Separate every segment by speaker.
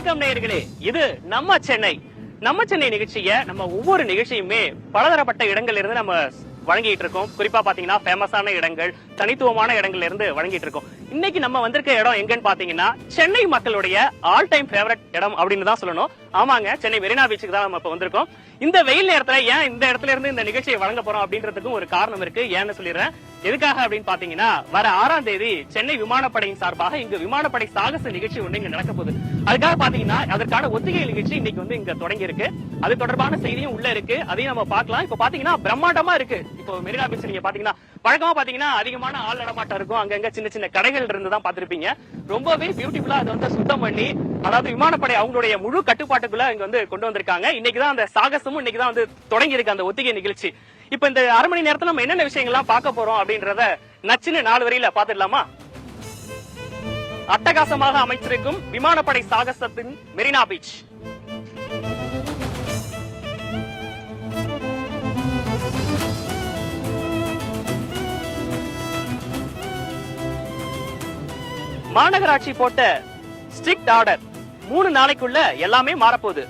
Speaker 1: வணக்கம் நேயர்களே, இது நம்ம சென்னை நிகழ்ச்சிய நம்ம ஒவ்வொரு நிகழ்ச்சியுமே பலதரப்பட்ட இடங்கள்ல இருந்து நம்ம வழங்கிட்டு இருக்கோம். குறிப்பா பாத்தீங்கன்னா ஃபேமஸான இடங்கள், தனித்துவமான இடங்கள்ல இருந்து வழங்கிட்டு இருக்கோம். இன்னைக்கு நம்ம வந்திருக்க இடம் எங்கன்னு பாத்தீங்கன்னா சென்னை மக்களுடைய ஆல் டைம் ஃபேவரட் இடம் அப்படின்னு தான் சொல்லணும். ஆமாங்க, சென்னை மெரினா பீச்சுக்கு தான் நம்ம இப்ப வந்திருக்கோம். இந்த வெயில் நேரத்துல ஏன் இந்த இடத்துல இருந்து இந்த நிகழ்ச்சியை வழங்க போறோம் அப்படின்றதுக்கும் ஒரு காரணம் இருக்கு. ஏன்னு சொல்லிடுறேன். எதுக்காக அப்படின்னு பாத்தீங்கன்னா, வர 6ஆம் தேதி சென்னை விமானப்படையின் சார்பாக இங்க விமானப்படை சாகச நிகழ்ச்சி ஒண்ணு இங்க நடக்க போகுது. அதுக்காக பாத்தீங்கன்னா அதற்கான ஒத்திகை நிகழ்ச்சி இன்னைக்கு வந்து இங்க தொடங்கி இருக்கு. அது தொடர்பான செய்தியும் உள்ள இருக்கு, அதையும் நம்ம பார்க்கலாம். இப்ப பாத்தீங்கன்னா பிரம்மாண்டமா இருக்கு. இப்போ மெரினா பீச் நீங்க பாத்தீங்கன்னா வழக்கமா பாத்தீங்கன்னா அதிகமான ஆள் நடமாட்டம் இருக்கும். அங்கங்க சின்ன சின்ன கடைகள் இருந்து தான் பாத்திருப்பீங்க. ரொம்பவே பியூட்டிஃபுல்லா அதை வந்து சுத்தம் பண்ணி, அதாவது விமானப்படை அவங்களுடைய முழு கட்டுப்பாட்டுக்குள்ள இங்க வந்து கொண்டு வந்திருக்காங்க. இன்னைக்குதான் அந்த சாகசமும் இன்னைக்குதான் வந்து தொடங்கி இருக்கு அந்த ஒத்திகை நிகழ்ச்சி. இப்ப இந்த அரை மணி நேரத்துல நம்ம என்னென்ன விஷயங்கள்லாம் பார்க்க போறோம் அப்படின்றத நச்சுன்னு 4 வரியில பாத்துடலாமா? அட்டகாசமாக அமைச்சிருக்கும் விமானப்படை சாகசத்தின் மெரினா பீச். மாநகராட்சி போட்ட ஸ்ட்ரிக்ட் ஆர்டர், 3 நாளைக்குள்ள எல்லாமே மாறப்போகுது.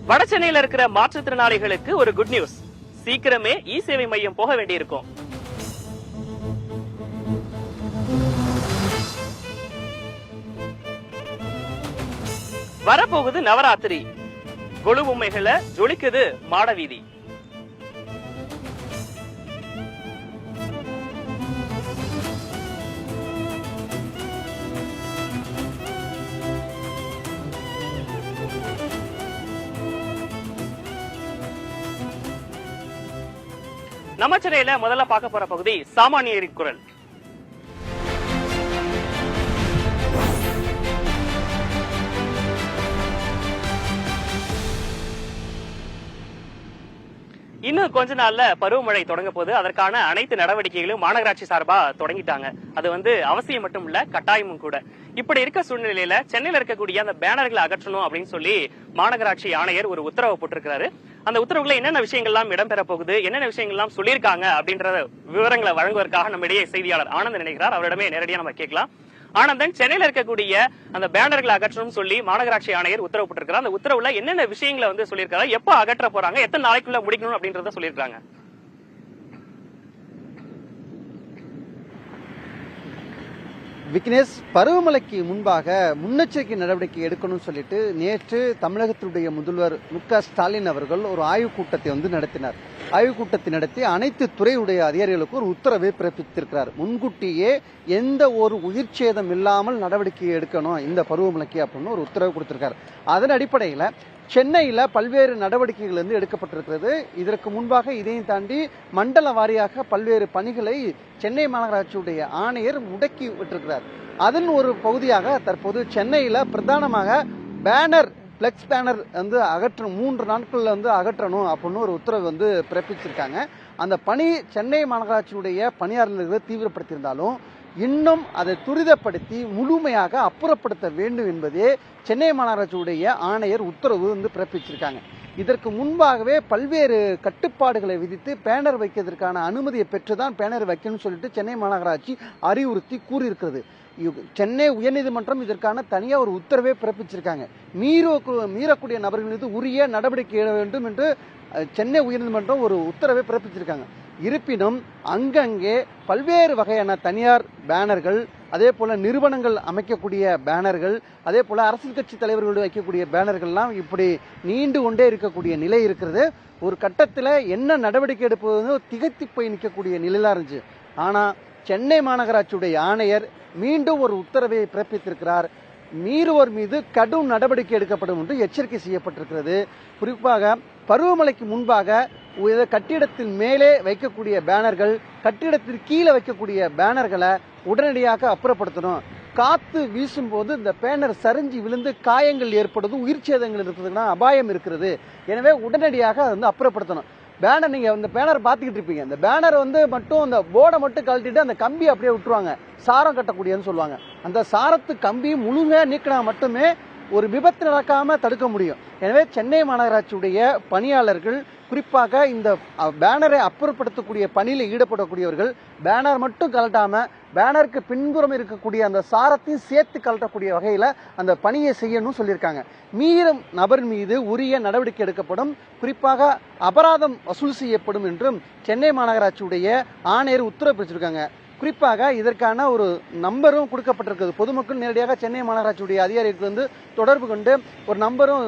Speaker 1: வட சென்னையில இருக்கிற மாற்றுத்திறனாளிகளுக்கு ஒரு குட் நியூஸ். சீக்கிரமே இ சேவை மையம் போக வேண்டியிருக்கும். வரப்போகுது நவராத்திரி. கொலு பொம்மைகளை ஜொலிக்குது மாடவீதி. நம்ம சென்னையில முதல்ல பார்க்க போற பகுதி சாமானியரின் குரல். இன்னும் கொஞ்ச நாள்ல பருவமழை தொடங்க போது. அதற்கான அனைத்து நடவடிக்கைகளும் மாநகராட்சி சார்பா தொடங்கிட்டாங்க. அது வந்து அவசியம் மட்டும் இல்ல, கட்டாயமும் கூட. இப்படி இருக்க சூழ்நிலையில சென்னையில இருக்கக்கூடிய அந்த பேனர்களை அகற்றணும் அப்படின்னு சொல்லி மாநகராட்சி ஆணையர் ஒரு உத்தரவு போட்டிருக்கிறாரு. அந்த உத்தரவுல என்னென்ன விஷயங்கள்லாம் இடம்பெற போகுது, என்னென்ன விஷயங்கள்லாம் சொல்லியிருக்காங்க அப்படின்ற விவரங்களை வழங்குவதற்காக நம்மிடையே செய்தியாளர் ஆனந்தன் நினைக்கிறார். அவரிடமே நேரடியா நம்ம கேட்கலாம். ஆனந்தன், சென்னையில இருக்கக்கூடிய அந்த பேனர்களை அகற்றணும் சொல்லி மாநகராட்சி ஆணையர் உத்தரவு போட்டிருக்கிறார். அந்த உத்தரவுல என்னென்ன விஷயங்களை வந்து சொல்லியிருக்காங்க, எப்ப அகற்ற போறாங்க, எத்தனை நாளைக்குள்ள முடிக்கணும் அப்படின்றத சொல்லியிருக்காங்க?
Speaker 2: விக்னேஷ், பருவமழைக்கு முன்பாக முன்னெச்சரிக்கை நடவடிக்கை எடுக்கணும்னு சொல்லிட்டு நேற்று தமிழகத்தினுடைய முதல்வர் மு.க. ஸ்டாலின் அவர்கள் ஒரு ஆய்வுக் கூட்டத்தை வந்து நடத்தினார். ஆய்வுக் கூட்டத்தை நடத்தி அனைத்து துறையுடைய அதிகாரிகளுக்கு ஒரு உத்தரவை பிறப்பித்திருக்கிறார். முன்கூட்டியே எந்த ஒரு உயிர் சேதம் இல்லாமல் நடவடிக்கை எடுக்கணும் இந்த பருவமழைக்கு அப்படின்னு ஒரு உத்தரவு கொடுத்திருக்காரு. அதன் அடிப்படையில் சென்னையில் பல்வேறு நடவடிக்கைகள் வந்து எடுக்கப்பட்டிருக்கிறது. இதற்கு முன்பாக இதையும் தாண்டி மண்டல வாரியாக பல்வேறு பணிகளை சென்னை மாநகராட்சியுடைய ஆணையர் முடக்கி விட்டிருக்கிறார். அதன் ஒரு பகுதியாக தற்போது சென்னையில் பிரதானமாக பேனர், பிளெக்ஸ் பேனர் வந்து அகற்றணும், 3 நாட்கள்ல வந்து அகற்றணும் அப்படின்னு ஒரு உத்தரவு வந்து பிறப்பிச்சிருக்காங்க. அந்த பணி சென்னை மாநகராட்சியுடைய பணியாளர்களை தீவிரப்படுத்தியிருந்தாலும் இன்னும் அதை துரிதப்படுத்தி முழுமையாக அப்புறப்படுத்த வேண்டும் என்பதே சென்னை மாநகராட்சியுடைய ஆணையர் உத்தரவு வந்து பிறப்பிச்சிருக்காங்க. இதற்கு முன்பாகவே பல்வேறு கட்டுப்பாடுகளை விதித்து பேனர் வைக்கிறதுக்கான அனுமதியை பெற்றுதான் பேனர் வைக்கணும்னு சொல்லிட்டு சென்னை மாநகராட்சி அறிவுறுத்தி கூறியிருக்கிறது. சென்னை உயர்நீதிமன்றம் இதற்கான தனியாக ஒரு உத்தரவை பிறப்பிச்சிருக்காங்க. மீறக்கூடிய நபர்கள் மீது உரிய நடவடிக்கை எடுக்க வேண்டும் என்று சென்னை உயர்நீதிமன்றம் ஒரு உத்தரவை பிறப்பிச்சிருக்காங்க. இருப்பினும் அங்கங்கே பல்வேறு வகையான தனியார் பேனர்கள், அதே போல நிறுவனங்கள் அமைக்கக்கூடிய பேனர்கள், அதே போல அரசியல் கட்சி தலைவர்கள் வைக்கக்கூடிய பேனர்கள்லாம் இப்படி நீண்டு கொண்டே இருக்கக்கூடிய நிலை இருக்கிறது. ஒரு கட்டத்தில் என்ன நடவடிக்கை எடுப்பது திகைத்து போய் நிற்கக்கூடிய நிலையில இருந்துச்சு. ஆனா சென்னை மாநகராட்சியுடைய ஆணையர் மீண்டும் ஒரு உத்தரவை பிறப்பித்திருக்கிறார். மீறுவோர் மீது கடும் நடவடிக்கை எடுக்கப்படும் என்று எச்சரிக்கை செய்யப்பட்டிருக்கிறது. குறிப்பாக பருவமழைக்கு முன்பாக கட்டிடத்தின் மேலே வைக்கக்கூடிய பேனர்கள், கட்டிடத்திற்கு கீழே வைக்கக்கூடிய பேனர்களை உடனடியாக அப்புறப்படுத்தணும். காத்து வீசும் போது இந்த பேனர் சரிஞ்சு விழுந்து காயங்கள் ஏற்படுவது, உயிர் சேதங்கள் இருக்கிறதுனா அபாயம் இருக்கிறது. எனவே உடனடியாக அதை வந்து அப்புறப்படுத்தணும். பேனர், நீங்க இந்த பேனர் பாத்துக்கிட்டு இருப்பீங்க, இந்த பேனர் வந்து மட்டும் அந்த போர்டை மட்டும் கழட்டிட்டு அந்த கம்பி அப்படியே விட்டுருவாங்க, சாரம் கட்டக்கூடியன்னு சொல்லுவாங்க. அந்த சாரத்து கம்பி முழுமையா நீக்கினா மட்டுமே ஒரு விபத்து நடக்காம தடுக்க முடியும். எனவே சென்னை மாநகராட்சியுடைய பணியாளர்கள், குறிப்பாக இந்த பேனரை அப்புறப்படுத்தக்கூடிய பணியில் ஈடுபடக்கூடியவர்கள் பேனர் மட்டும் கழட்டாம பேனருக்கு பின்புறம் இருக்கக்கூடிய அந்த சாரத்தையும் சேர்த்து கழட்டக்கூடிய வகையில் அந்த பணியை செய்யணும் சொல்லியிருக்காங்க. மீறும் நபர் மீது உரிய நடவடிக்கை எடுக்கப்படும், குறிப்பாக அபராதம் வசூல் செய்யப்படும் என்றும் சென்னை மாநகராட்சியுடைய ஆணையர் உத்தரவு பிறப்பிச்சிருக்காங்க. குறிப்பாக இதற்கான ஒரு நம்பரும் கொடுக்கப்பட்டிருக்கிறது. பொதுமக்கள் நேரடியாக சென்னை மாநகராட்சியுடைய அதிகாரிகளுக்கு வந்து தொடர்பு கொண்டு ஒரு நம்பரும்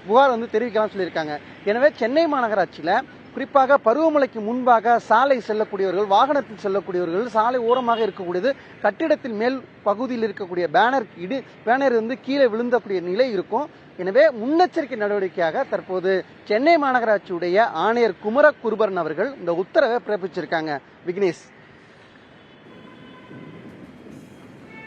Speaker 2: புகார் வந்து தெரிவிக்கலாம் சொல்லியிருக்காங்க. எனவே சென்னை மாநகராட்சியில் குறிப்பாக பருவமழைக்கு முன்பாக சாலை செல்லக்கூடியவர்கள், வாகனத்தில் செல்லக்கூடியவர்கள், சாலை ஓரமாக இருக்கக்கூடியது, கட்டிடத்தின் மேல் பகுதியில் இருக்கக்கூடிய பேனர் வந்து கீழே விழுந்தக்கூடிய நிலை இருக்கும். எனவே முன்னெச்சரிக்கை நடவடிக்கையாக தற்போது சென்னை மாநகராட்சியுடைய ஆணையர் குமரகுருபரன் அவர்கள் இந்த உத்தரவை பிறப்பிச்சிருக்காங்க. விக்னேஷ்.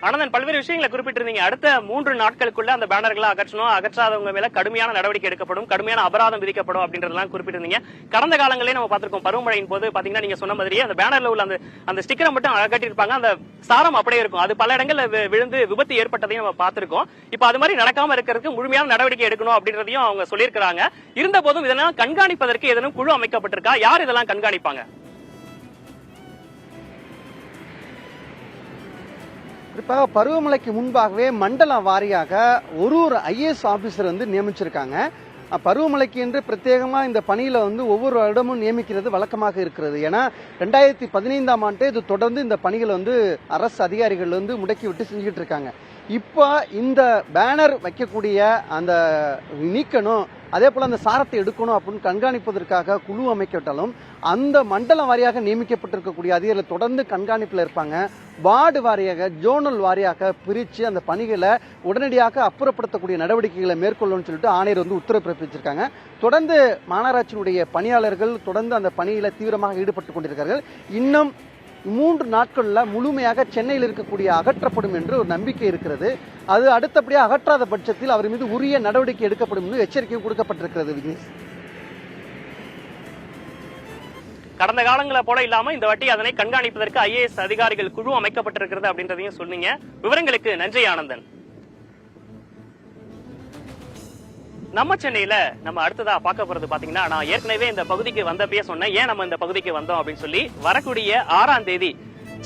Speaker 1: ஆனந்தன், பல்வேறு விஷயங்களை குறிப்பிட்டிருந்தீங்க. அடுத்த 3 நாட்களுக்குள்ள அந்த பேனர்களை அகற்றணும், அகற்றாதவங்க மேல கடுமையான நடவடிக்கை எடுக்கப்படும், கடுமையான அபராதம் விதிக்கப்படும் அப்படின்றதெல்லாம் குறிப்பிட்டிருந்தீங்க. கடந்த காலங்களே நம்ம பார்த்திருக்கோம், பருவமழையின் போது பாத்தீங்கன்னா நீங்க சொன்ன மாதிரியே அந்த பேனர்ல உள்ள அந்த ஸ்டிக்கரை மட்டும் அகற்றிருப்பாங்க, அந்த சாரம் அப்படியே இருக்கும். அது பல இடங்கள்ல விழுந்து விபத்து ஏற்பட்டதையும் நம்ம பார்த்திருக்கோம். இப்ப அது மாதிரி நடக்காம இருக்கிறதுக்கு முழுமையான நடவடிக்கை எடுக்கணும் அப்படின்றதையும் அவங்க சொல்லியிருக்கிறாங்க. இருந்த போதும் இதெல்லாம் கண்காணிப்பதற்கு ஏதேனும் குழு அமைக்கப்பட்டிருக்கா? யார் இதெல்லாம் கண்காணிப்பாங்க?
Speaker 2: குறிப்பாக பருவமழைக்கு முன்பாகவே மண்டல வாரியாக ஒரு ஐஏஎஸ் ஆபீசர் வந்து நியமிச்சிருக்காங்க. பருவமழைக்கு என்று பிரத்யேகமாக இந்த பணியில வந்து ஒவ்வொரு இடமும் நியமிக்கிறது வழக்கமாக இருக்கிறது. ஏன்னா 2015ஆம் ஆண்டு இது தொடர்ந்து இந்த பணிகளை வந்து அரசு அதிகாரிகள் வந்து முடக்கி விட்டு செஞ்சுக்கிட்டு இருக்காங்க. இப்போ இந்த பேனர் வைக்கக்கூடிய அந்த நீக்கணும், அதே போல அந்த சாரத்தை எடுக்கணும் அப்படின்னு கண்காணிப்பதற்காக குழு அமைக்கப்பட்டாலும் அந்த மண்டல வாரியாக நியமிக்கப்பட்டிருக்கக்கூடிய அதிகாரிகள் தொடர்ந்து கண்காணிப்பில் இருப்பாங்க. வார்டு வாரியாக, ஜோனல் வாரியாக பிரித்து அந்த பணிகளை உடனடியாக அப்புறப்படுத்தக்கூடிய நடவடிக்கைகளை மேற்கொள்ளணும்னு சொல்லிட்டு ஆணையர் வந்து உத்தரவு பிறப்பிச்சிருக்காங்க. தொடர்ந்து மாநகராட்சியினுடைய பணியாளர்கள் தொடர்ந்து அந்த பணியில தீவிரமாக ஈடுபட்டு கொண்டிருக்கிறார்கள். இன்னும் 3 நாட்களில் முழுமையாக சென்னையில் இருக்கக்கூடிய அகற்றப்படும் என்று ஒரு நம்பிக்கை இருக்கிறது. அது அடுத்தபடியாக அகற்றாத பட்சத்தில் அவர் மீது உரிய நடவடிக்கை எடுக்கப்படும் என்று எச்சரிக்கையும் கொடுக்கப்பட்டிருக்கிறது. விக்னேஷ்.
Speaker 1: கடந்த காலங்களை போல இல்லாம இந்த வாட்டி அதனை கண்காணிப்பதற்கு ஐஏஎஸ் அதிகாரிகள் குழு அமைக்கப்பட்டிருக்கிறது அப்படின்றதையும் சொன்னீங்க. விவரங்களுக்கு நன்றி ஆனந்தன். நம்ம சென்னையில நம்ம அடுத்ததா பார்க்க போறது பாத்தீங்கன்னா, நான் ஏற்கனவே இந்த பகுதிக்கு வந்தப்பயே சொன்னேன் ஏன் நம்ம இந்த பகுதிக்கு வந்தோம் அப்படின்னு சொல்லி. வரக்கூடிய 6ஆம் தேதி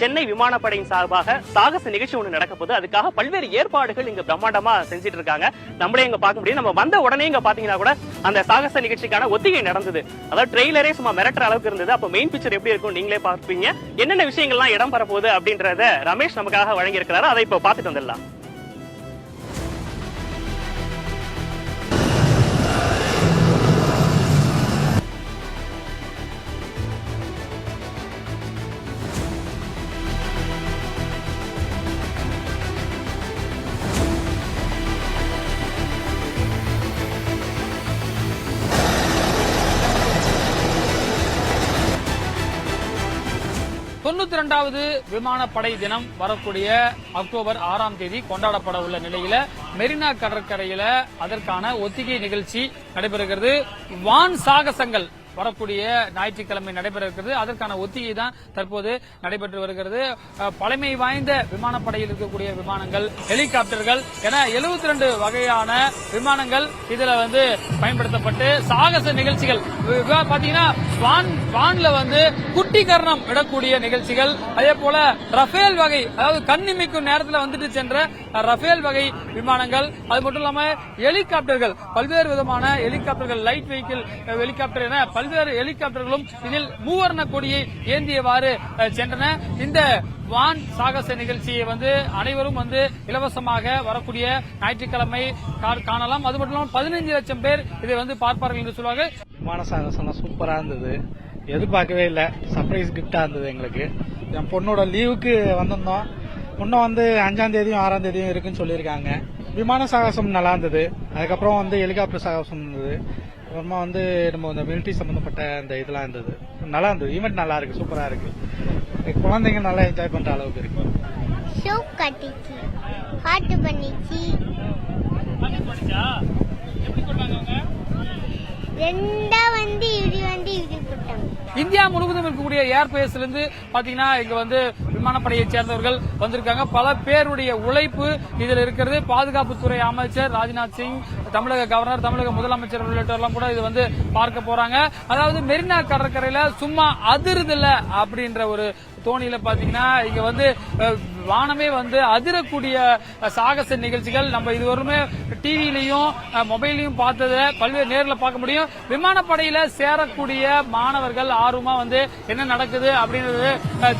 Speaker 1: சென்னை விமானப்படையின் சார்பாக சாகச நிகழ்ச்சி ஒன்று நடக்க போகுது. அதுக்காக பல்வேறு ஏற்பாடுகள் இங்க பிரம்மாண்டமா செஞ்சுட்டு இருக்காங்க. நம்மளே இங்க பார்க்க முடியும். நம்ம வந்த உடனே இங்க பாத்தீங்கன்னா கூட அந்த சாகச நிகழ்ச்சிக்கான ஒத்திகை நடந்தது. அதாவது ட்ரெய்லரே சும்மா மிரட்டுற அளவுக்கு இருந்தது. அப்ப மெயின் பிக்சர் எப்படி இருக்கும் நீங்களே பார்ப்பீங்க. என்னென்ன விஷயங்கள்லாம் இடம் பெற போகுது அப்படின்றத ரமேஷ் நமக்காக வழங்கி இருக்கிறாரு. அதை இப்ப பாத்துட்டு வந்துடலாம்.
Speaker 3: வது விமானப்படை தினம் வரக்கூடிய அக்டோபர் 6ஆம் தேதி கொண்டாடப்பட உள்ள நிலையில மெரினா கடற்கரையில அதற்கான ஒத்திகை நிகழ்ச்சி நடைபெறுகிறது. வான் சாகசங்கள் வரக்கூடிய ஞாயிற்றுக்கிழமை நடைபெற இருக்கிறது. அதற்கான ஒத்திகை தான் தற்போது நடைபெற்று வருகிறது. பழமை வாய்ந்த விமானப்படையில் இருக்கக்கூடிய விமானங்கள், ஹெலிகாப்டர்கள் என 72 வகையான விமானங்கள் இதுல வந்து பயன்படுத்தப்பட்டு சாகச நிகழ்ச்சிகள் பாத்தீங்கன்னா வான்ல வந்து குட்டி கர்ணம் விடக்கூடிய நிகழ்ச்சிகள், அதே போல ரஃபேல் வகை, அதாவது கண்ணிமைக்கும் நேரத்தில் வந்துட்டு சென்ற ரஃபேல் வகை விமானங்கள், அது மட்டும் இல்லாம ஹெலிகாப்டர்கள், பல்வேறு விதமான ஹெலிகாப்டர்கள், லைட் வெஹிக்கிள் ஹெலிகாப்டர் என பல்வேறு ஹெலிகாப்டர்களும் இதில் மூவர்ண கொடியை ஏந்தியவாறு சென்றன. இந்த வான் சாகச நிகழ்ச்சியை வந்து அனைவரும் வந்து இலவசமாக வரக்கூடிய ஞாயிற்றுக்கிழமை காணலாம். அது மட்டும் இல்லாமல் 15 லட்சம் பேர் இதை வந்து பார்ப்பார்கள் என்று சொல்லுவாங்க.
Speaker 4: விமான சாகசம் சூப்பரா இருந்தது. எதிர்பார்க்கவே இல்லை, சர்ப்ரைஸ் கிஃப்டா இருந்தது எங்களுக்கு. என் பொண்ணோட லீவுக்கு வந்திருந்தோம். இன்னும் வந்து 5ஆம் தேதியும் 6ஆம் தேதியும் இருக்குன்னு சொல்லியிருக்காங்க. விமான சாகசம் நல்லா இருந்தது. அதுக்கப்புறம் வந்து ஹெலிகாப்டர் சாகசம் இருந்தது. அப்புறமா வந்து நம்ம இந்த மிலிட்டரி சம்பந்தப்பட்ட இந்த இதெல்லாம் இருந்தது. நல்லா இருந்தது. ஈவெண்ட் நல்லா இருக்கு, சூப்பரா இருக்கு. குழந்தைங்க நல்லா என்ஜாய் பண்ற அளவுக்கு இருக்கு.
Speaker 5: ஷோ கட்டிச்சு, ஹார்ட் பண்ணிச்சு. ரெண்டா வந்து இப்படி போட்டாங்க.
Speaker 3: இந்தியா முழுவதும் இருக்கக்கூடிய ஏர்பேஸ்ல இருந்து பாத்தீங்கன்னா இங்க வந்து விமானப்படையை சேர்ந்தவர்கள் வந்திருக்காங்க. பல பேருடைய உழைப்பு இதில் இருக்கிறது. பாதுகாப்புத்துறை அமைச்சர் ராஜ்நாத் சிங், தமிழக கவர்னர், தமிழக முதலமைச்சர் உள்ளிட்டவர்கள் கூட இது வந்து பார்க்க போறாங்க. அதாவது மெரினா கடற்கரையில சும்மா அதிருதில்ல அப்படின்ற ஒரு தோணியில பாத்தீங்கன்னா இங்க வந்து வானமே வந்து அதிரக்கூடிய சாகச நிகழ்ச்சிகள் நம்ம இதுவரையுமே டிவிலையும் மொபைலையும் பார்த்ததை பல்வேறு நேரில் பார்க்க முடியும். விமானப்படையில சேரக்கூடிய மாணவர்கள் ஆர்வமா வந்து என்ன நடக்குது அப்படின்றது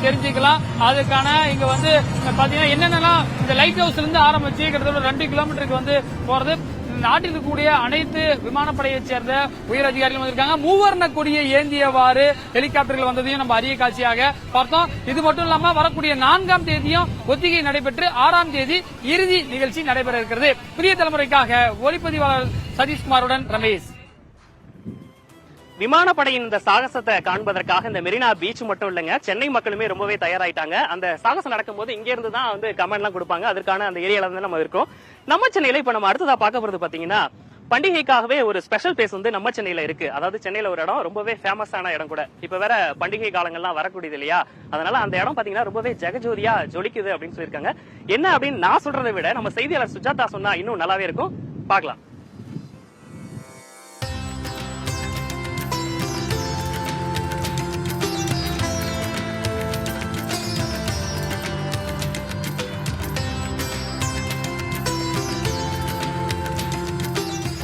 Speaker 3: தெரிஞ்சுக்கலாம். அதுக்கான இங்க வந்து பாத்தீங்கன்னா என்னென்னலாம் இந்த லைட் ஹவுஸ்ல இருந்து ஆரம்பிச்சு கிட்டத்தட்ட 2 கிலோமீட்டருக்கு வந்து போறது. நாட்டில் இருக்கக்கூடிய அனைத்து விமானப்படையை சேர்ந்த உயர் அதிகாரிகள் வந்திருக்காங்க. மூவர்ண கொடியை ஏந்தியவாறு ஹெலிகாப்டர்கள் வந்ததையும் நம்ம அரிய காட்சியாக பார்த்தோம். இது மட்டும் இல்லாம வரக்கூடிய 4ஆம் தேதியும் ஒத்திகை நடைபெற்று 6ஆம் தேதி இறுதி நிகழ்ச்சி நடைபெற இருக்கிறது. புதிய தலைமுறைக்காக ஒளிப்பதிவாளர் சதீஷ்குமாருடன் ரமேஷ்.
Speaker 1: விமானப்படையின் இந்த சாகசத்தை காண்பதற்காக இந்த மெரினா பீச் மட்டும் இல்லைங்க, சென்னை மக்களுமே ரொம்பவே தயாராயிட்டாங்க. அந்த சாகசம் நடக்கும்போது இங்க இருந்து தான் வந்து கமெண்ட் எல்லாம் கொடுப்பாங்க. அதற்கான அந்த ஏரியால இருந்து நம்ம இருக்கோம். நம்ம சென்னையில இப்ப நம்ம அடுத்ததா பார்க்க போறது பாத்தீங்கன்னா பண்டிகைக்காகவே ஒரு ஸ்பெஷல் பிளேஸ் வந்து நம்ம சென்னையில இருக்கு. அதாவது சென்னையில ஒரு இடம் ரொம்பவே ஃபேமஸான இடம் கூட. இப்ப வேற பண்டிகை காலங்கள்லாம் வரக்கூடியது இல்லையா, அதனால அந்த இடம் பாத்தீங்கன்னா ரொம்பவே ஜெகஜோதியா ஜொலிக்குது அப்படின்னு சொல்லியிருக்காங்க. என்ன அப்படின்னு நான் சொல்றதை விட நம்ம செய்தியாளர் சுஜாதா சொன்னா இன்னும் நல்லாவே இருக்கும். பார்க்கலாம்.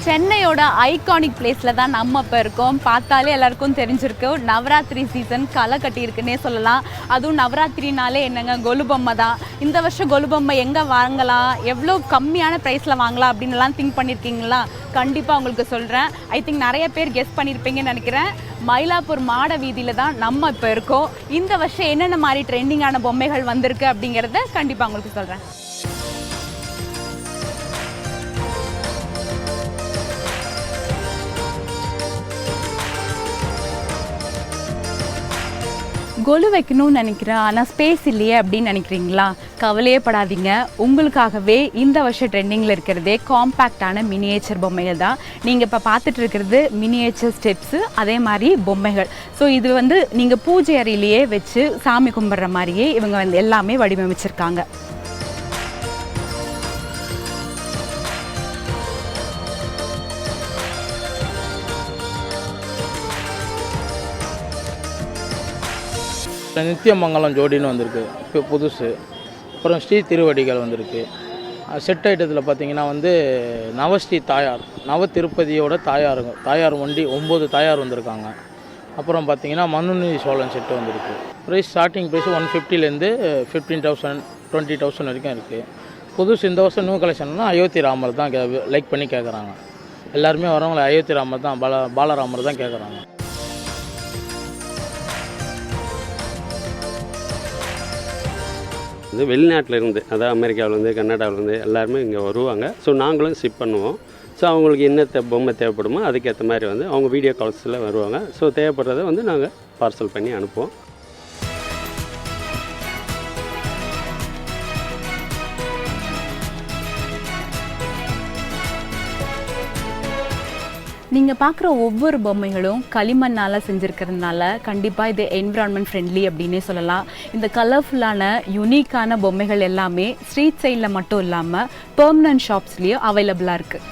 Speaker 6: சென்னையோட ஐகானிக் பிளேஸ்ல தான் நம்ம இப்போ இருக்கோம். பார்த்தாலே எல்லாருக்கும் தெரிஞ்சிருக்கும், நவராத்திரி சீசன் களை கட்டி இருக்குன்னே சொல்லலாம். அதுவும் நவராத்திரினாலே என்னங்க, கொலுபொம்மை தான். இந்த வருஷம் கொலுபொம்மை எங்கே வாங்கலாம், எவ்வளோ கம்மியான ப்ரைஸில் வாங்கலாம் அப்படின்னு எல்லாம் திங்க் பண்ணியிருக்கீங்களா? கண்டிப்பாக உங்களுக்கு சொல்கிறேன். ஐ திங்க் நிறைய பேர் கெஸ் பண்ணியிருப்பீங்கன்னு நினைக்கிறேன். மயிலாப்பூர் மாட வீதியில் தான் நம்ம இப்போ இருக்கோம். இந்த வருஷம் என்னென்ன மாதிரி ட்ரெண்டிங்கான பொம்மைகள் வந்திருக்கு அப்படிங்கிறத கண்டிப்பாக உங்களுக்கு சொல்கிறேன். கொலு வைக்கணும்னு நினைக்கிறேன், ஆனால் ஸ்பேஸ் இல்லையே அப்படின்னு நினைக்கிறீங்களா? கவலையே படாதீங்க. உங்களுக்காகவே இந்த வருஷம் ட்ரெண்டிங்கில் இருக்கிறதே காம்பேக்டான மினியேச்சர் பொம்மைகள் தான். நீங்கள் இப்போ பார்த்துட்டு இருக்கிறது மினியேச்சர் ஸ்டெப்ஸு, அதே மாதிரி பொம்மைகள். ஸோ இது வந்து நீங்கள் பூஜை அறையிலேயே வச்சு சாமி கும்பிட்ற மாதிரியே இவங்க வந்து எல்லாமே வடிவமைச்சிருக்காங்க.
Speaker 7: நித்தியமங்கலம் ஜோடின்னு வந்திருக்கு, இப்போ புதுசு. அப்புறம் ஸ்ரீ திருவடிகள் வந்திருக்கு. செட் ஐட்டத்தில் பார்த்தீங்கன்னா வந்து நவஸ்ரீ தாயார், நவ திருப்பதியோட தாயார் வண்டி 9 தாயார் வந்திருக்காங்க. அப்புறம் பார்த்தீங்கன்னா மனுநீதி சோழன் செட்டு வந்திருக்கு. ப்ரைஸ் ஸ்டார்டிங் ப்ரைஸ் 150லேருந்து 15,000 20,000 வரைக்கும் இருக்குது. புதுசு இந்த வருஷம் நியூ கலெக்ஷன்னா அயோத்தி ராமர் தான் லைக் பண்ணி கேட்குறாங்க. எல்லாருமே வரவங்களை அயோத்தி ராமர் தான், பாலராமர் தான் கேட்குறாங்க.
Speaker 8: இது வெளிநாட்டில் இருந்து, அதாவது அமெரிக்காவிலேருந்து, கனடாவிலேருந்து எல்லாருமே இங்கே வருவாங்க. ஸோ நாங்களும் ஷிப் பண்ணுவோம். ஸோ அவங்களுக்கு என்ன பொம்மை தேவைப்படுமோ அதுக்கேற்ற மாதிரி வந்து அவங்க வீடியோ கால்ஸில் வருவாங்க. ஸோ தேவைப்படுறதை வந்து நாங்கள் பார்சல் பண்ணி அனுப்புவோம்.
Speaker 6: நீங்கள் பார்க்குற ஒவ்வொரு பொம்மைகளும் களிமண்ணால் செஞ்சுருக்கிறதுனால கண்டிப்பாக இது என்விரான்மெண்ட் ஃப்ரெண்ட்லி அப்படின்னே சொல்லலாம். இந்த கலர்ஃபுல்லான யூனிக்கான பொம்மைகள் எல்லாமே ஸ்ட்ரீட் சைடில் மட்டும் இல்லாமல் பெர்மனன்ட் ஷாப்ஸ்லேயும் அவைலபிளாக இருக்குது.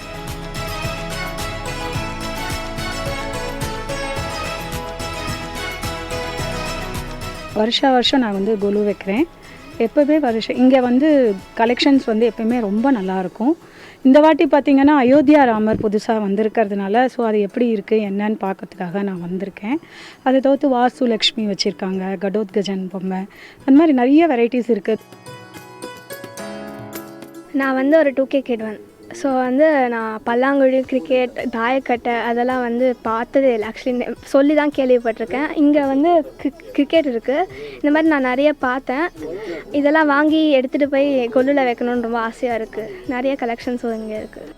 Speaker 9: வருஷம் நான் வந்து கொலு வைக்கிறேன். எப்போவுமே இங்கே வந்து கலெக்ஷன்ஸ் வந்து எப்போயுமே ரொம்ப நல்லாயிருக்கும். இந்த வாட்டி பார்த்திங்கன்னா அயோத்தியா ராமர் புதுசாக வந்திருக்கிறதுனால ஸோ அது எப்படி இருக்குது என்னன்னு பார்க்கறதுக்காக நான் வந்திருக்கேன். அதை தவிர்த்து வாசு லக்ஷ்மி வச்சுருக்காங்க, கடோத்கஜன் பொம்மை, அந்த மாதிரி நிறைய வெரைட்டிஸ் இருக்குது.
Speaker 5: நான் வந்து ஒரு 2K கிட் ஸோ வந்து நான் பல்லாங்குழி, கிரிக்கெட், தாயக்கட்டை அதெல்லாம் வந்து பார்த்ததே இல்லை. ஆக்சுவலி சொல்லி தான் கேள்விப்பட்டிருக்கேன். இங்கே வந்து கிரிக்கெட் இருக்குது. இந்த மாதிரி நான் நிறைய பார்த்தேன். இதெல்லாம் வாங்கி எடுத்துகிட்டு போய் கொல்லில் வைக்கணுன்னு ரொம்ப ஆசையாக இருக்குது. நிறைய கலெக்ஷன்ஸும் இங்கே இருக்குது.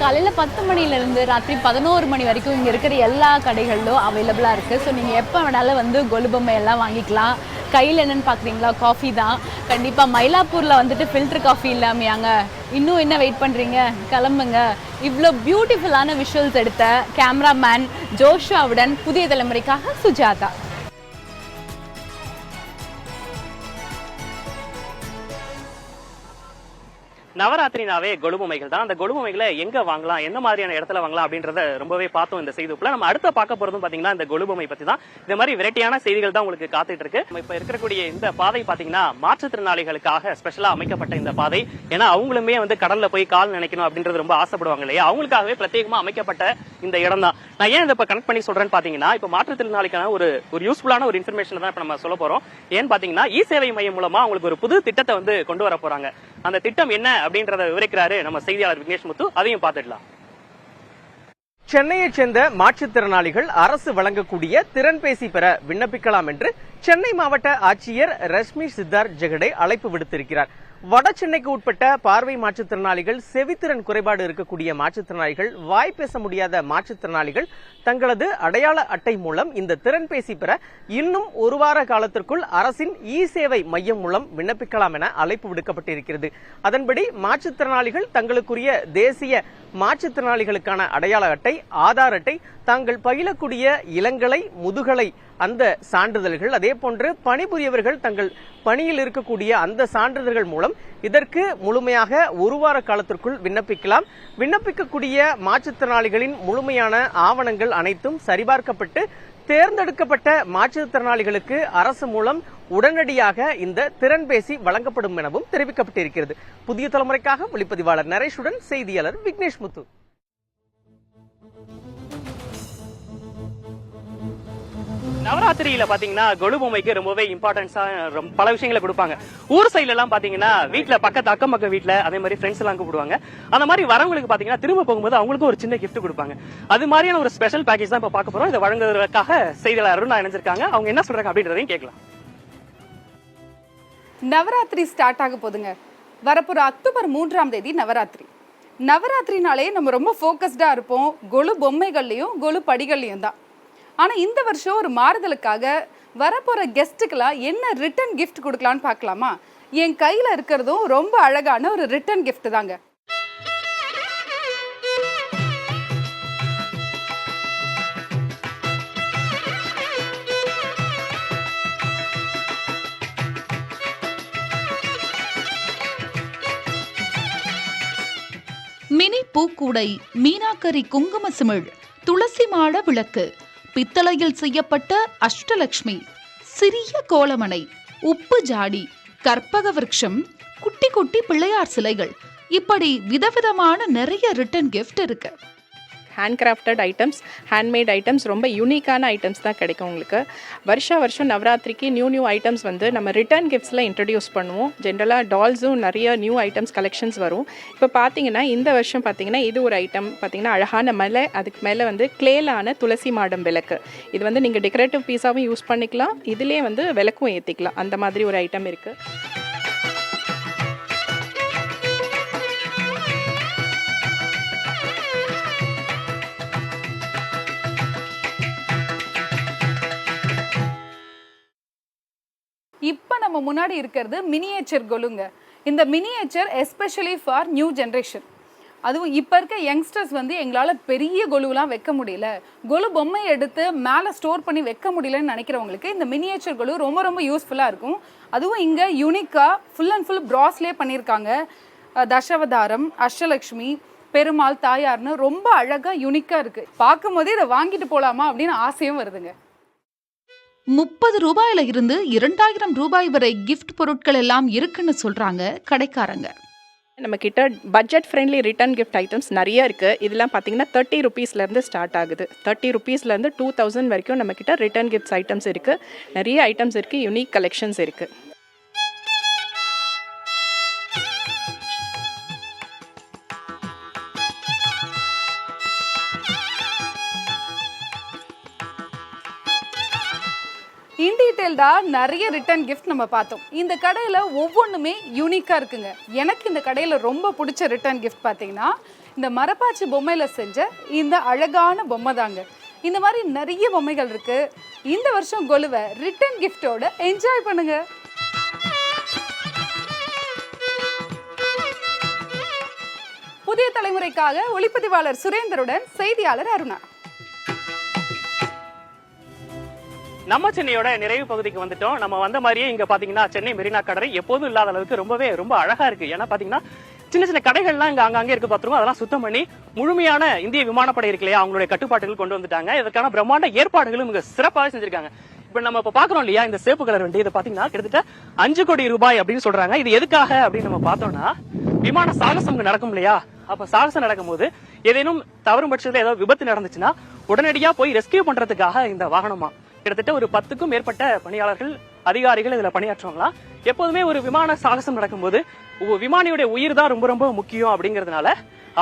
Speaker 6: காலையில் 10 மணிலேருந்து ராத்திரி 11 மணி வரைக்கும் இங்கே இருக்கிற எல்லா கடைகளிலும் அவைலபிளாக இருக்குது. ஸோ நீங்கள் எப்போ வேணாலும் வந்து கொலு பொம்மை எல்லாம் வாங்கிக்கலாம். கையில் என்னன்னு பார்க்குறீங்களா? காஃபி தான். கண்டிப்பாக மயிலாப்பூரில் வந்துட்டு ஃபில்டர் காஃபி இல்லாமையாங்க. இன்னும் என்ன வெயிட் பண்ணுறீங்க? கிளம்புங்க. இவ்வளோ பியூட்டிஃபுல்லான விஷுவல்ஸ் எடுத்த கேமராமேன் ஜோஷுவாவுடன் புதிய தலைமுறைக்காக சுஜாதா.
Speaker 1: நவராத்திரினாவே கொலுபொம்மைகள் தான். அந்த கொலுபொம்மைகளை எங்க வாங்கலாம், எந்த மாதிரியான இடத்துல வாங்கலாம் அப்படின்றத ரொம்பவே பார்த்தோம் இந்த செய்திக்குள்ள. நம்ம அடுத்த பார்க்க போறதும் பாத்தீங்கன்னா இந்த கொலுபொம்மை பத்தி தான். இந்த மாதிரி வெரைட்டியான செய்திகள் தான் உங்களுக்கு காத்துட்டு இருக்கு. நம்ம இப்ப இருக்கக்கூடிய இந்த பாதை பாத்தீங்கன்னா மாற்றுத்திறனாளிகளுக்காக ஸ்பெஷலா அமைக்கப்பட்ட இந்த பாதை. ஏன்னா அவங்களுமே வந்து கடல்ல போய் கால் நினைக்கணும் அப்படின்றது ரொம்ப ஆசைப்படுவாங்க இல்லையா? அவங்களுக்காகவே பிரத்யேகமா அமைக்கப்பட்ட இந்த இடம் தான். நான் ஏன் இதை இப்ப கனெக்ட் பண்ணி சொல்றேன்னு பாத்தீங்கன்னா, இப்ப மாற்றுத்திறனாளிக்கான ஒரு யூஸ்ஃபுல்லான ஒரு இன்ஃபர்மேஷன் தான் இப்ப நம்ம சொல்ல போறோம். ஏன்னு பாத்தீங்கன்னா இ சேவை மையம் மூலமா அவங்களுக்கு ஒரு புது திட்டத்தை வந்து கொண்டு வர போறாங்க. அந்த திட்டம் என்ன அப்படின்றத விவரிக்கிறாரு நம்ம செய்தியாளர் விக்னேஷ் முத்து. அதையும் பார்த்துடலாம்.
Speaker 10: சென்னையைச் சேர்ந்த மாற்றுத்திறனாளிகள் அரசு வழங்கக்கூடிய திறன்பேசி பெற விண்ணப்பிக்கலாம் என்று சென்னை மாவட்ட ஆட்சியர் ரஷ்மி சித்தார்த் ஜெகடே அழைப்பு விடுத்திருக்கிறார். வட சென்னைக்கு உட்பட்ட பார்வை மாற்றுத்திறனாளிகள், செவித்திறன் குறைபாடு இருக்கக்கூடிய மாற்றுத்திறனாளிகள், வாய் பேச முடியாத மாற்றுத்திறனாளிகள் தங்களது அடையாள அட்டை மூலம் இந்த திறன்பேசி பெற இன்னும் ஒரு வார காலத்திற்குள் அரசின் இ சேவை மையம் மூலம் விண்ணப்பிக்கலாம் என அழைப்பு விடுக்கப்பட்டிருக்கிறது. அதன்படி மாற்றுத்திறனாளிகள் தங்களுக்குரிய தேசிய மாற்றுத்திறனாளிகளுக்கான அடையாள அட்டை, ஆதார் அட்டை, தாங்கள் பயிலக்கூடிய இளங்கலை, முதுகலை அந்த சான்றிதழ்கள், அதே போன்று பணிபுரியவர்கள் தங்கள் பணியில் இருக்கக்கூடிய அந்த சான்றிதழ்கள் மூலம் இதற்கு முழுமையாக ஒரு வார காலத்திற்குள் விண்ணப்பிக்கலாம். விண்ணப்பிக்கக்கூடிய மாற்றுத்திறனாளிகளின் முழுமையான ஆவணங்கள் அனைத்தும் சரிபார்க்கப்பட்டு தேர்ந்தெடுக்கப்பட்ட மாற்றுத்திறனாளிகளுக்கு அரசு மூலம் உடனடியாக இந்த திறன்பேசி வழங்கப்படும் எனவும் தெரிவிக்கப்பட்டிருக்கிறது. புதிய தலைமுறைக்காக ஒளிப்பதிவாளர் நரேஷுடன் செய்தியாளர் விக்னேஷ் முத்து.
Speaker 1: நவராத்திரியில பாத்தீங்கன்னா கொலுபொம்மைக்கு ரொம்பவே இம்பார்ட்டன்ஸா பல விஷயங்களை கொடுப்பாங்க. ஊர் சைட்ல எல்லாம் பாத்தீங்கன்னா வீட்டுல பக்கத்து அக்கம் பக்கம் வீட்டுல அதே மாதிரி ஃப்ரெண்ட்ஸ் எல்லாம் கூப்பிடுவாங்க. அந்த மாதிரி வரவங்களுக்கு பாத்தீங்கன்னா திரும்ப போகும்போது அவங்களுக்கும் ஒரு சின்ன கிஃப்ட் கொடுப்பாங்க. அது மாதிரியான ஒரு ஸ்பெஷல் பேக்கேஜ் தான் இப்ப பார்க்க போறோம். இதை வழங்குவதற்காக செய்தியாளர் அருணா இணைஞ்சிருக்காங்க. அவங்க என்ன சொல்றாங்க அப்படின்றதையும் கேட்கலாம்.
Speaker 11: நவராத்திரி ஸ்டார்ட் ஆக போதுங்க. வரப்போற அக்டோபர் 3ஆம் தேதி நவராத்திரி. நவராத்திரினாலே நம்ம ரொம்ப ஃபோக்கஸ்டா இருப்போம் கொலு பொம்மைகள்லயும் கொலு படிகள்லயும் தான். ஆனால் இந்த வருஷம் ஒரு மாறுதலுக்காக வரப்போகிற கெஸ்ட்டுக்கெல்லாம் என்ன ரிட்டன் கிஃப்ட் கொடுக்கலான்னு பார்க்கலாமா? என் கையில் இருக்கிறதும் ரொம்ப அழகான ஒரு ரிட்டன் கிஃப்ட் தாங்க.
Speaker 12: மினி பூக்கூடை, மீனாக்கரி குங்கும சிமிழ், துளசி மாட விளக்கு, பித்தளையில் செய்யப்பட்ட அஷ்டலட்சுமி, சிறிய கோலமனை, உப்பு ஜாடி, கற்பக விருட்சம், குட்டி குட்டி பிள்ளையார் சிலைகள், இப்படி விதவிதமான நிறைய ரிட்டன் கிஃப்ட் இருக்கு.
Speaker 13: ஹேண்ட்கிராஃப்டட் ஐட்டம்ஸ், ஹேண்ட்மேட் ஐட்டம்ஸ், ரொம்ப யூனிக்கான ஐட்டம்ஸ் தான் கிடைக்கும் உங்களுக்கு. வருஷம் நவராத்திரிக்கு நியூ ஐட்டம்ஸ் வந்து நம்ம ரிட்டர்ன் கிஃப்ட்ஸில் இன்ட்ரடியூஸ் பண்ணுவோம். ஜென்ரலாக டால்ஸும் நிறைய நியூ ஐட்டம்ஸ் கலெக்ஷன்ஸ் வரும். இப்போ பார்த்தீங்கன்னா இந்த வருஷம் பார்த்தீங்கன்னா இது ஒரு ஐட்டம் பார்த்தீங்கன்னா அழகான மலை, அதுக்கு மேலே வந்து கிளேலான துளசி மாடம் விளக்கு. இது வந்து நீங்கள் டெக்கரேட்டிவ் பீஸாகவும் யூஸ் பண்ணிக்கலாம், இதிலே வந்து விளக்கும் ஏற்றிக்கலாம். அந்த மாதிரி ஒரு ஐட்டம் இருக்குது.
Speaker 11: இப்போ நம்ம முன்னாடி இருக்கிறது மினியேச்சர் கொலுங்க. இந்த miniature especially for new generation. அதுவும் இப்போ இருக்க யங்ஸ்டர்ஸ் வந்து எங்களால் பெரிய கொலுவெலாம் வைக்க முடியல, கொலு பொம்மையை எடுத்து மேலே ஸ்டோர் பண்ணி வைக்க முடியலன்னு நினைக்கிறவங்களுக்கு இந்த மினியேச்சர் கொலு ரொம்ப ரொம்ப யூஸ்ஃபுல்லாக இருக்கும். அதுவும் இங்கே யூனிக்காக ஃபுல் அண்ட் ஃபுல் ப்ராஸ்லேயே பண்ணியிருக்காங்க. தசாவதாரம், அஷ்டலக்ஷ்மி, பெருமாள், தாயார்னு ரொம்ப அழகாக யூனிக்காக இருக்குது. பார்க்கும் போதே இதை வாங்கிட்டு போகலாமா அப்படின்னு ஆசையும் வருதுங்க.
Speaker 12: 30 ரூபாயில இருந்து 2000 ரூபாய் வரை கிஃப்ட் பொருட்கள் எல்லாம் இருக்குன்னு சொல்றாங்க கடைக்காரங்க.
Speaker 13: நம்ம கிட்ட budget friendly return gift items நிறைய இருக்குது. இதெல்லாம் பார்த்தீங்கன்னா 30 ருபீஸ்லேருந்து ஸ்டார்ட் ஆகுது. 30 ருபீஸ்லேருந்து 2000 வரைக்கும் நம்ம கிட்ட ரிட்டர்ன் கிஃப்ட்ஸ் ஐட்டம்ஸ் இருக்குது. நிறைய ஐட்டம்ஸ் இருக்குது, யூனிக் கலெக்ஷன்ஸ் இருக்குது.
Speaker 11: இன் டீட்டெயில்டாக நிறைய ரிட்டர்ன் கிஃப்ட் நம்ம பார்த்தோம். இந்த கடையில் ஒவ்வொன்றுமே யூனிக்காக இருக்குங்க. எனக்கு இந்த கடையில் ரொம்ப பிடிச்ச ரிட்டர்ன் கிஃப்ட் பார்த்தீங்கன்னா இந்த மரப்பாச்சி பொம்மையில் செஞ்ச இந்த அழகான பொம்மை தாங்க. இந்த மாதிரி நிறைய பொம்மைகள் இருக்கு. இந்த வருஷம் கொலுவை ரிட்டர்ன் கிஃப்டோட என்ஜாய் பண்ணுங்க. புதிய தலைமுறைக்காக ஒளிப்பதிவாளர் சுரேந்தருடன் செய்தியாளர் அருணா.
Speaker 1: நம்ம சென்னையோட நிறைவு பகுதிக்கு வந்துட்டோம். நம்ம வந்த மாதிரியே இங்க பாத்தீங்கன்னா சென்னை மெரினா கடற்கரை எப்போதும் இல்லாத அளவுக்கு ரொம்ப அழகா இருக்கு. ஏன்னா பாத்தீங்கன்னா சின்ன சின்ன கடைகள்லாம் இங்க அங்கங்கே இருக்கு பாத்துருக்கோம். அதெல்லாம் சுத்தம் பண்ணி முழுமையான இந்திய விமானப்படை இருக்கு இல்லையா, அவங்களுடைய கட்டுப்பாட்டுகள் கொண்டு வந்துட்டாங்க. இதற்கான பிரம்மாண்ட ஏற்பாடுகளும் இங்க சிறப்பாக செஞ்சிருக்காங்க. இப்ப நம்ம இப்ப பாக்குறோம் இல்லையா இந்த சேப்பு கலர் வண்டி, இதை பாத்தீங்கன்னா கிட்டத்தட்ட 5 கோடி ரூபாய் அப்படின்னு சொல்றாங்க. இது எதுக்காக அப்படின்னு நம்ம பார்த்தோம்னா, விமான சாகசம் நடக்கும் இல்லையா, அப்ப சாகசம் நடக்கும் போது ஏதேனும் தவறும் பட்சத்துல ஏதாவது விபத்து நடந்துச்சுன்னா உடனடியா போய் ரெஸ்கியூ பண்றதுக்காக இந்த வாகனமா. கிட்டத்தட்ட ஒரு 10க்கும் மேற்பட்ட பணியாளர்கள் அதிகாரிகள் இதுல பணியாற்றுவாங்களாம். எப்போதுமே ஒரு விமான சாகசம் நடக்கும்போது விமானியுடைய உயிர் தான் ரொம்ப முக்கியம் அப்படிங்கறதுனால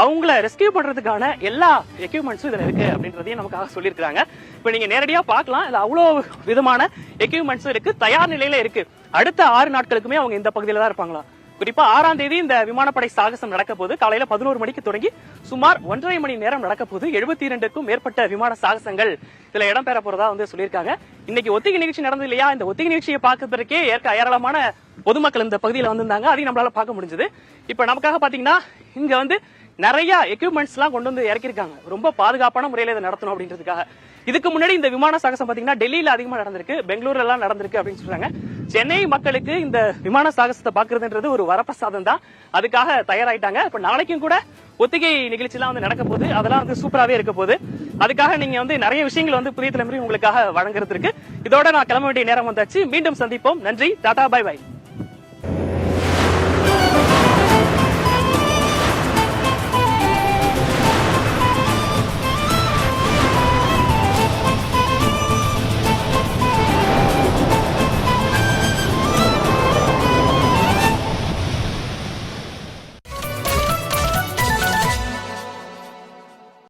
Speaker 1: அவங்கள ரெஸ்கியூ பண்றதுக்கான எல்லா எக்யூப்மெண்ட்ஸும் இதுல இருக்கு அப்படின்றதையும் நமக்காக சொல்லியிருக்காங்க. இப்ப நீங்க நேரடியா பார்க்கலாம், இதுல அவ்வளவு விதமான எக்யூப்மெண்ட்ஸும் இருக்கு, தயார் நிலையில இருக்கு. அடுத்த 6 நாட்களுக்குமே அவங்க இந்த பகுதியில தான் இருப்பாங்களா. குறிப்பா 6ஆம் தேதி இந்த விமானப்படை சாகசம் நடக்க போது காலையில 11 மணிக்கு தொடங்கி சுமார் 1.5 மணி நேரம் நடக்க போது 72க்கும் மேற்பட்ட விமான சாகசங்கள் இதுல இடம்பெற போறதா வந்து சொல்லியிருக்காங்க. இன்னைக்கு ஒத்திகை நிகழ்ச்சி நடந்தது இல்லையா, இந்த ஒத்திகை நிகழ்ச்சியை பார்க்கறதுக்கே ஏராளமான பொதுமக்கள் இந்த பகுதியில வந்திருந்தாங்க. அதையும் நம்மளால பார்க்க முடிஞ்சது. இப்ப நமக்காக பாத்தீங்கன்னா இங்க வந்து நிறைய எக்யூப்மெண்ட்ஸ் எல்லாம் கொண்டு வந்து இறக்கிருக்காங்க. ரொம்ப பாதுகாப்பான முறையில இதை நடத்தணும் அப்படின்றதுக்காக. இதுக்கு முன்னாடி இந்த விமான சாகசம் பாத்தீங்கன்னா டெல்லியில அதிகமா நடந்திருக்கு, பெங்களூர்ல எல்லாம் நடந்திருக்கு அப்படின்னு சொல்றாங்க. சென்னை மக்களுக்கு இந்த விமான சாகசத்தை பாக்குறதுன்றது ஒரு வரப்பிரசாதம் தான். அதுக்காக தயாராயிட்டாங்க. இப்ப நாளைக்கும் கூட ஒத்திகை நிகழ்ச்சி எல்லாம் வந்து நடக்க போகுது. அதெல்லாம் வந்து சூப்பராவே இருக்க போகுது. அதுக்காக நீங்க வந்து நிறைய விஷயங்கள் வந்து புதிய தலைமுறை உங்களுக்காக வழங்குறது இருக்கு. இதோட நான் கிளம்ப வேண்டிய நேரம் வந்தாச்சு. மீண்டும் சந்திப்போம். நன்றி, டாடா, பை பை.